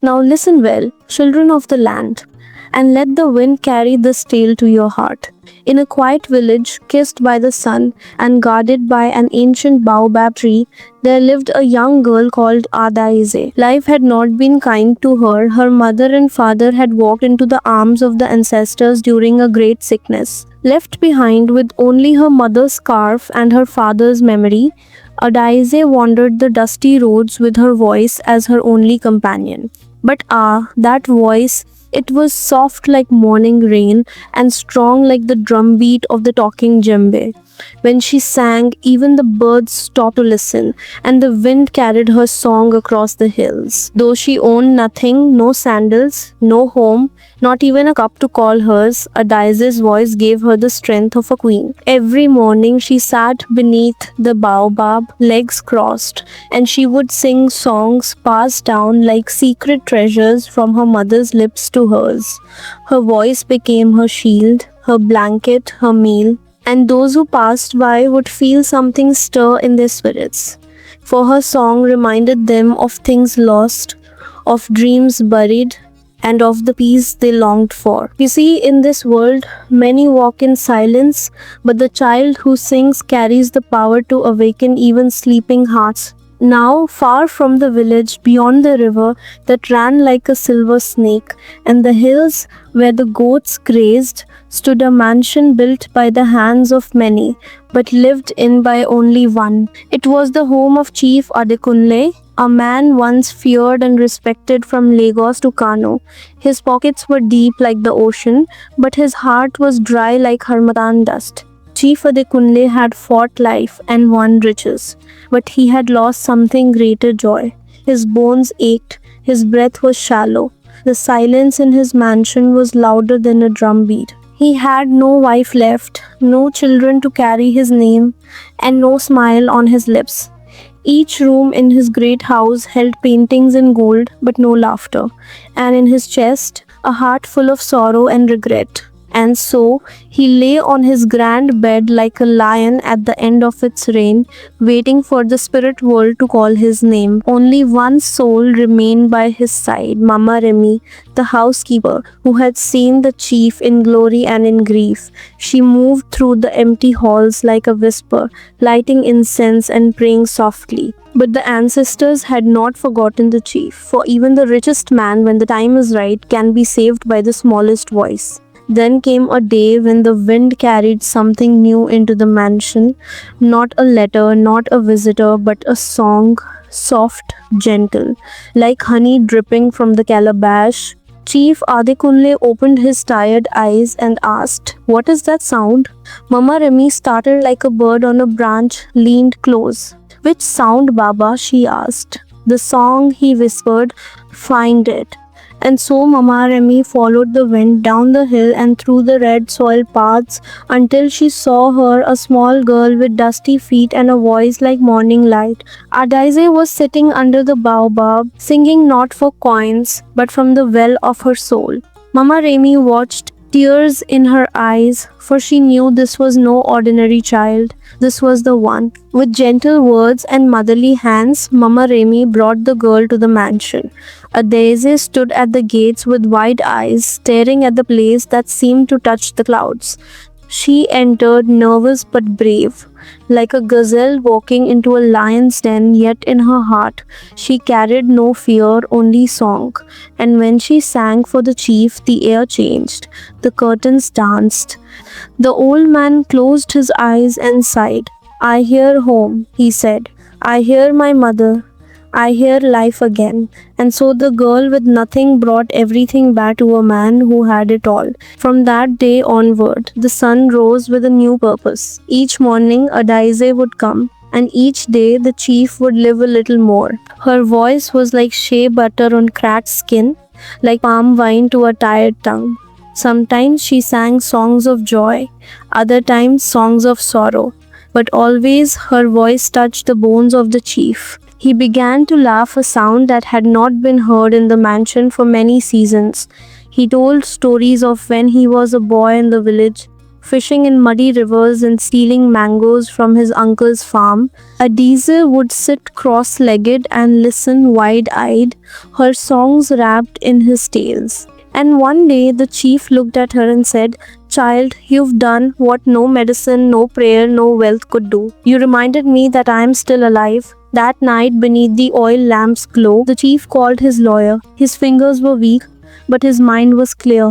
Now listen well, children of the land, and let the wind carry this tale to your heart. In a quiet village, kissed by the sun and guarded by an ancient baobab tree, there lived a young girl called Adaize. Life had not been kind to her. Her mother and father had walked into the arms of the ancestors during a great sickness. Left behind with only her mother's scarf and her father's memory, Adaize wandered the dusty roads with her voice as her only companion. But that voice, it was soft like morning rain and strong like the drumbeat of the talking djembe. When she sang, even the birds stopped to listen, and the wind carried her song across the hills. Though she owned nothing, no sandals, no home, not even a cup to call hers, Adaize's voice gave her the strength of a queen. Every morning she sat beneath the baobab, legs crossed, and she would sing songs passed down like secret treasures from her mother's lips to hers. Her voice became her shield, her blanket, her meal, and those who passed by would feel something stir in their spirits. For her song reminded them of things lost, of dreams buried, and of the peace they longed for. You see, in this world, many walk in silence, but the child who sings carries the power to awaken even sleeping hearts. Now, far from the village, beyond the river that ran like a silver snake, and the hills where the goats grazed, stood a mansion built by the hands of many, but lived in by only one. It was the home of Chief Adekunle, a man once feared and respected from Lagos to Kano. His pockets were deep like the ocean, but his heart was dry like harmattan dust. Chief Adekunle had fought life and won riches, but he had lost something greater joy. His bones ached, his breath was shallow, the silence in his mansion was louder than a drumbeat. He had no wife left, no children to carry his name, and no smile on his lips. Each room in his great house held paintings in gold, but no laughter, and in his chest, a heart full of sorrow and regret. And so he lay on his grand bed like a lion at the end of its reign, waiting for the spirit world to call his name. Only one soul remained by his side, Mama Remy, the housekeeper, who had seen the chief in glory and in grief. She moved through the empty halls like a whisper, lighting incense and praying softly. But the ancestors had not forgotten the chief, for even the richest man, when the time is right, can be saved by the smallest voice. Then came a day when the wind carried something new into the mansion. Not a letter, not a visitor, but a song, soft, gentle, like honey dripping from the calabash. Chief Adekunle opened his tired eyes and asked, "What is that sound?" Mama Remy started like a bird on a branch, leaned close. "Which sound, Baba?" she asked. "The song," he whispered. "Find it." And so Mama Remy followed the wind down the hill and through the red soil paths until she saw her, a small girl with dusty feet and a voice like morning light. Adaize was sitting under the baobab, singing not for coins, but from the well of her soul. Mama Remy watched, tears in her eyes, for she knew this was no ordinary child. This was the one. With gentle words and motherly hands, Mama Remy brought the girl to the mansion. Adaize stood at the gates with wide eyes, staring at the place that seemed to touch the clouds. She entered nervous but brave, like a gazelle walking into a lion's den, yet in her heart she carried no fear, only song. And when she sang for the chief, the air changed, the curtains danced. The old man closed his eyes and sighed. "I hear home," he said. "I hear my mother. I hear life again." And so the girl with nothing brought everything back to a man who had it all. From that day onward, the sun rose with a new purpose. Each morning, Adaize would come, and each day the chief would live a little more. Her voice was like shea butter on cracked skin, like palm wine to a tired tongue. Sometimes she sang songs of joy, other times songs of sorrow, but always her voice touched the bones of the chief. He began to laugh, a sound that had not been heard in the mansion for many seasons. He told stories of when he was a boy in the village, fishing in muddy rivers and stealing mangoes from his uncle's farm. Adize would sit cross-legged and listen wide-eyed, her songs wrapped in his tales. And one day the chief looked at her and said, "Child, you've done what no medicine, no prayer, no wealth could do. You reminded me that I am still alive." That night, beneath the oil lamp's glow, the chief called his lawyer. His fingers were weak, but his mind was clear.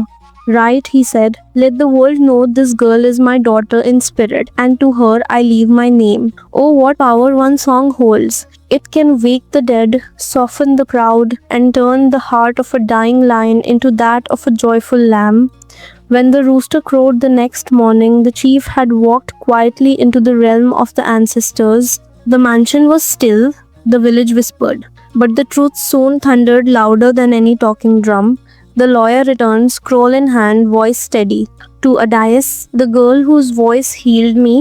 "Right," he said, "let the world know this girl is my daughter in spirit, and to her I leave my name." Oh, what power one song holds! It can wake the dead, soften the proud, and turn the heart of a dying lion into that of a joyful lamb. When the rooster crowed the next morning, the chief had walked quietly into the realm of the ancestors. The mansion was still, the village whispered, but the truth soon thundered louder than any talking drum. The lawyer returned, scroll in hand, voice steady. "To Adias, the girl whose voice healed me,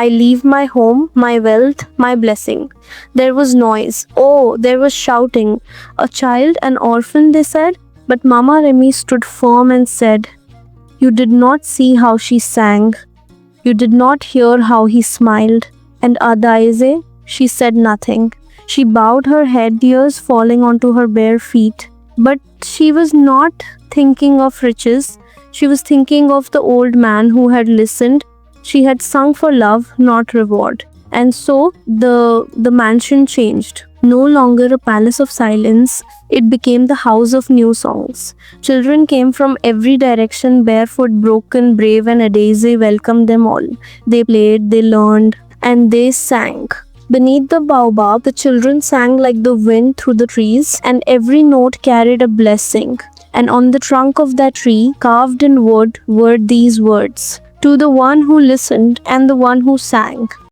I leave my home, my wealth, my blessing." There was noise. Oh, there was shouting. "A child, an orphan," they said. But Mama Remy stood firm and said, "You did not see how she sang. You did not hear how he smiled." And Adize, she said nothing. She bowed her head, tears falling onto her bare feet. But she was not thinking of riches. She was thinking of the old man who had listened. She had sung for love, not reward. And so the mansion changed. No longer a palace of silence, it became the house of new songs. Children came from every direction, barefoot, broken, brave, and Adize welcomed them all. They played, they learned, and they sang. Beneath the baobab, the children sang like the wind through the trees, and every note carried a blessing. And on the trunk of that tree, carved in wood, were these words: "To the one who listened and the one who sang."